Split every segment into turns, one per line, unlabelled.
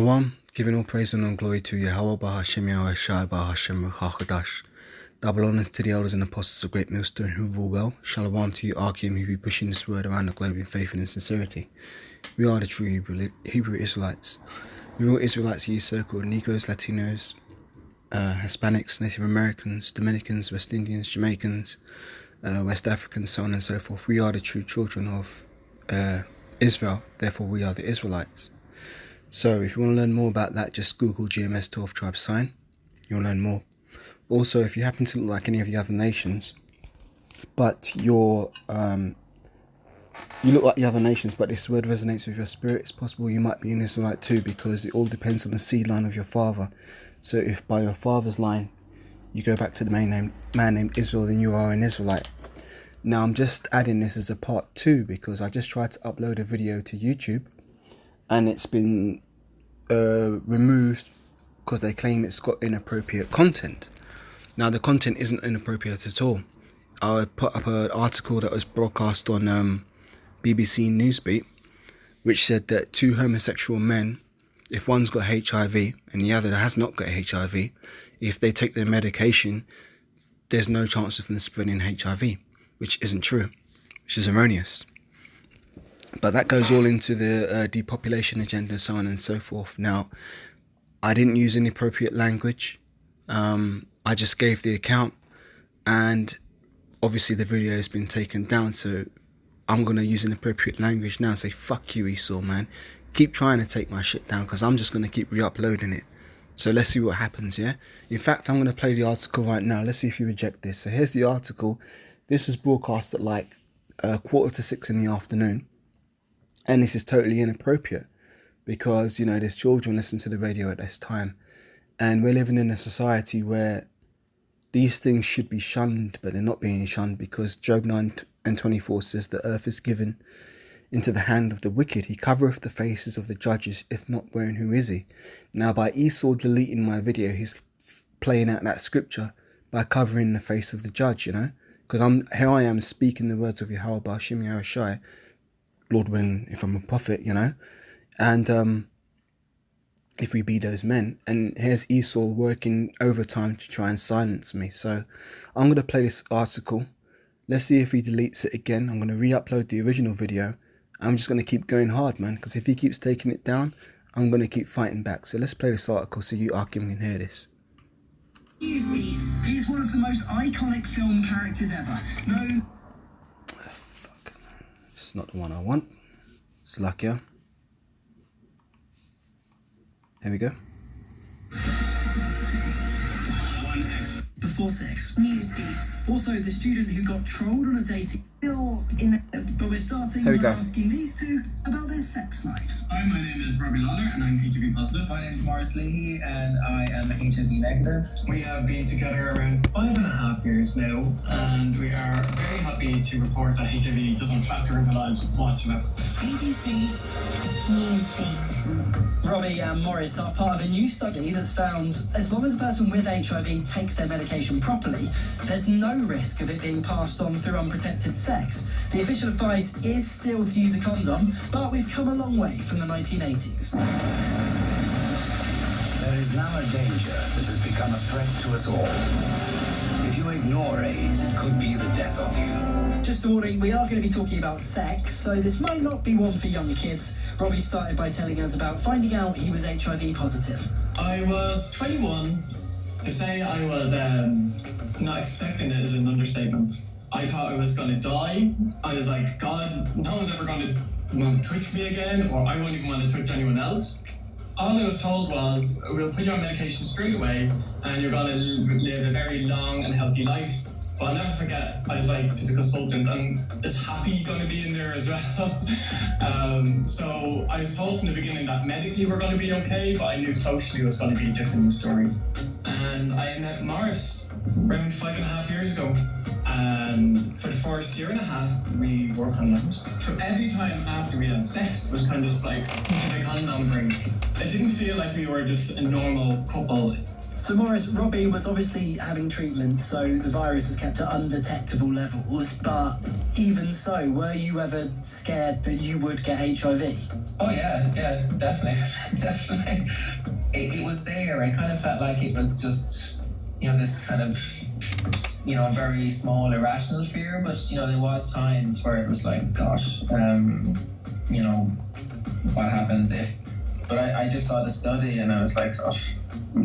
One, giving all praise and all glory to Yahweh Bahashem Yahweh Shai Bahashem Ruchakadash. Double honors to the elders and apostles of Great Millstone who rule well. Shalom to you, Archeum, who be pushing this word around the globe in faith and in sincerity. We are the true Hebrew Israelites. Real Israelites are so-called Negroes, Latinos, Hispanics, Native Americans, Dominicans, West Indians, Jamaicans, West Africans, so on and so forth. We are the true children of Israel, therefore we are the Israelites. So if you want to learn more about that, just Google GMS 12 Tribe Sign. You'll learn more. Also, if you happen to look like any of the other nations, but you look like the other nations, but this word resonates with your spirit, it's possible you might be an Israelite too, because it all depends on the seed line of your father. So if by your father's line you go back to the man named Israel, then you are an Israelite. Now I'm just adding this as a part 2 because I just tried to upload a video to YouTube and it's been removed because they claim it's got inappropriate content. Now the content isn't inappropriate at all. I put up an article that was broadcast on BBC Newsbeat, which said that 2 homosexual men, if one's got HIV and the other has not got HIV, if they take their medication, there's no chance of them spreading HIV, which isn't true, which is erroneous. But that goes all into the depopulation agenda, so on and so forth. Now, I didn't use inappropriate language. I just gave the account, and obviously the video has been taken down, so I'm going to use inappropriate language now and say, fuck you, Esau, man. Keep trying to take my shit down, because I'm just going to keep re-uploading it. So let's see what happens, yeah? In fact, I'm going to play the article right now. Let's see if you reject this. So here's the article. This was broadcast at like 5:45 in the afternoon. And this is totally inappropriate because, you know, there's children listening to the radio at this time. And we're living in a society where these things should be shunned, but they're not being shunned because Job 9:24 says the earth is given into the hand of the wicked. He covereth the faces of the judges, if not wherein who is he? Now by Esau deleting my video, he's playing out that scripture by covering the face of the judge, you know. Because here I am speaking the words of Yahweh Bahashem Yahweh Shai, Lord willing, if I'm a prophet, you know, and if we be those men. And here's Esau working overtime to try and silence me. So I'm going to play this article. Let's see if he deletes it again. I'm going to re-upload the original video. I'm just going to keep going hard, man, because if he keeps taking it down, I'm going to keep fighting back. So let's play this article so you Archeum can hear this.
He's one of the most iconic film characters ever. Known...
It's not the one I want. It's luckier. Here we go.
Before sex. News feeds. Also, the student who got trolled on a dating... But we're starting by asking these two about their sex lives.
Hi, my name is Robbie Lawler and I'm HIV positive.
My name is Morris Leahy and I am HIV negative.
We have been together around 5.5 years now, and we are very happy to report that HIV doesn't factor into lives whatsoever.
BBC News feeds. Robbie and Morris are part of a new study that's found as long as a person with HIV takes their medication properly, there's no risk of it being passed on through unprotected sex. The official advice is still to use a condom, but we've come a long way from the 1980s.
There is now a danger that has become a threat to us all. If you ignore AIDS, it could be the death of you.
Just a warning, we are going to be talking about sex, so this might not be one for young kids. Robbie started by telling us about finding out he was HIV positive.
I was 21. To say I was not expecting it is an understatement. I thought I was going to die. I was like, God, no one's ever going to want to touch me again, or I won't even want to touch anyone else. All I was told was, we'll put you on medication straight away, and you're going to live a very long and healthy life. But I'll never forget, I was like to the consultant, is happy going to be in there as well? So I was told from the beginning that medically we're going to be okay, but I knew socially it was going to be a different story. And I met Morris around 5.5 years ago. And for the first 1.5 years, we were condoms. So every time after we had sex, it was kind of just like, who did a condom bring? It didn't feel like we were just a normal couple.
So Morris, Robbie was obviously having treatment, so the virus was kept at undetectable levels, but even so, were you ever scared that you would get HIV?
Oh yeah, definitely, definitely. It was there. I kind of felt like it was just, this kind of, very small irrational fear, but, there was times where it was like, gosh, what happens if, but I just saw the study and I was like, oh,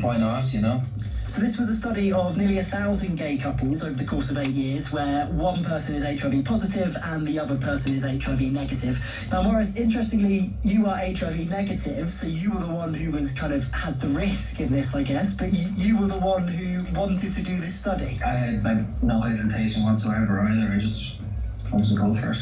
why not,
So this was a study of nearly 1,000 gay couples over the course of 8 years, where one person is HIV positive and the other person is HIV negative. Now, Morris, interestingly, you are HIV negative, so you were the one who was kind of had the risk in this, I guess, but you were the one who wanted to do this study.
I had no hesitation whatsoever either. I just wanted to go for it.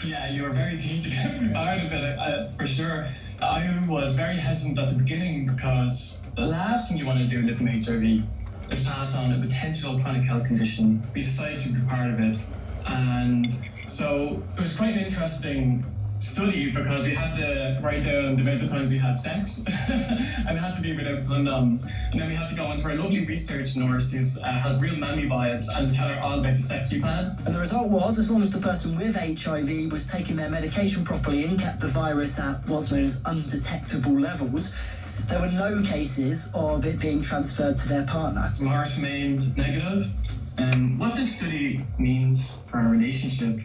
Yeah, you were very keen to get part of it, for sure. I was very hesitant at the beginning because the last thing you want to do living with HIV is pass on a potential chronic health condition. We decided to be part of it. And so it was quite an interesting study because we had to write down the amount of times we had sex and it had to be without condoms. And then we had to go into our lovely research nurse who has real mammy vibes and tell her all about the sex we've had.
And the result was, as long as the person with HIV was taking their medication properly and kept the virus at what's known as undetectable levels, there were no cases of it being transferred to their partner.
Morris remained negative. What this study means for our relationship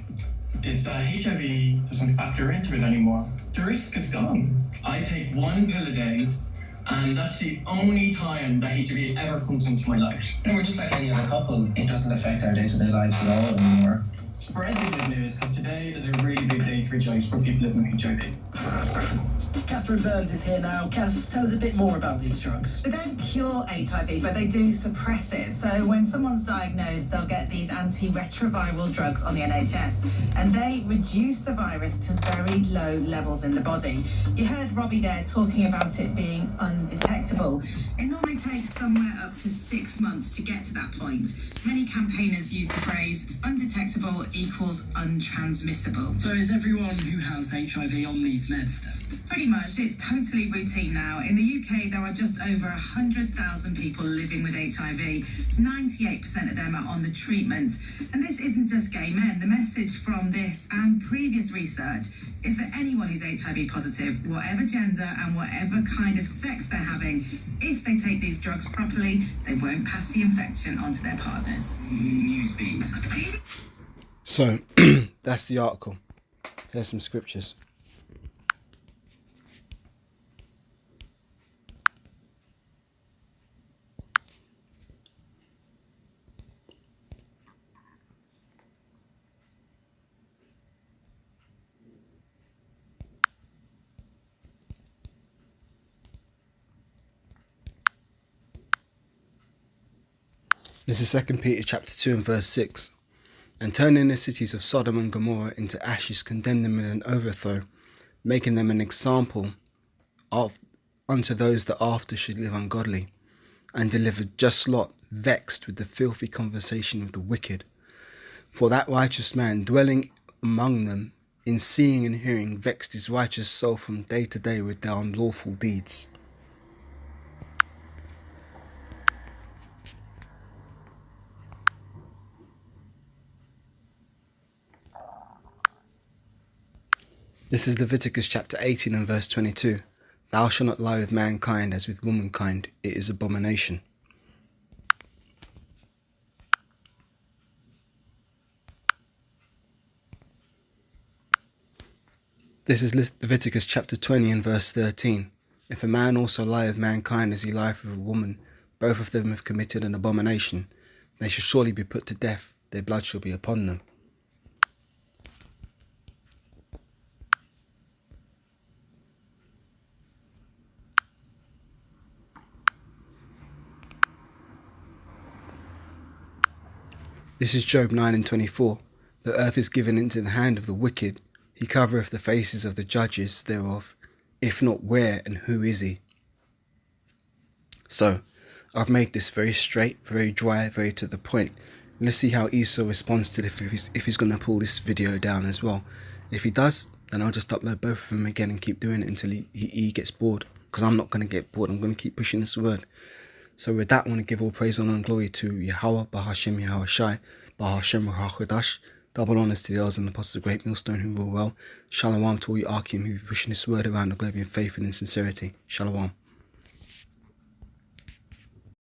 is that HIV doesn't factor into it anymore. The risk is gone. I take 1 pill a day, and that's the only time that HIV ever comes into my life.
And we're just like any other couple. It doesn't affect our day-to-day lives at all anymore.
Spread the good news, because today is a really big day to rejoice for people living with HIV.
Catherine Burns is here now. Kath, tell us a bit more about these drugs.
They don't cure HIV, but they do suppress it. So when someone's diagnosed, they'll get these antiretroviral drugs on the NHS, and they reduce the virus to very low levels in the body. You heard Robbie there talking about it being undetectable. It normally takes somewhere up to 6 months to get to that point. Many campaigners use the phrase undetectable equals untransmissible.
So is everyone who has HIV on these meds then?
Pretty much, it's totally routine now. In the UK, there are just over 100,000 people living with HIV. 98% of them are on the treatment. And this isn't just gay men. The message from this and previous research is that anyone who's HIV positive, whatever gender and whatever kind of sex they're having, if they take these drugs properly, they won't pass the infection onto their partners.
Newsbeat.
So, that's the article. Here's some scriptures. This is 2 Peter chapter 2 and verse 6. And turning the cities of Sodom and Gomorrah into ashes, condemned them with an overthrow, making them an example unto those that after should live ungodly, and delivered just Lot, vexed with the filthy conversation of the wicked. For that righteous man dwelling among them, in seeing and hearing, vexed his righteous soul from day to day with their unlawful deeds. This is Leviticus chapter 18 and verse 22. Thou shalt not lie with mankind as with womankind, it is abomination. This is Leviticus chapter 20 and verse 13. If a man also lie with mankind as he lieth with a woman, both of them have committed an abomination. They shall surely be put to death, their blood shall be upon them. This is Job 9 and 24. The earth is given into the hand of the wicked. He covereth the faces of the judges thereof. If not, where and who is he? So, I've made this very straight, very dry, very to the point. Let's see how Esau responds to this, if he's going to pull this video down as well. If he does, then I'll just upload both of them again and keep doing it until he gets bored. Because I'm not going to get bored. I'm going to keep pushing this word. So with that, I want to give all praise, honor and glory to Yahweh, Bahashem Yahweh Shai, Bahashem Rahakodash. Double honours to the elders and the apostles of Great Millstone who rule well. Shalom to all you Arkim who be pushing this word around the globe in faith and in sincerity. Shalom.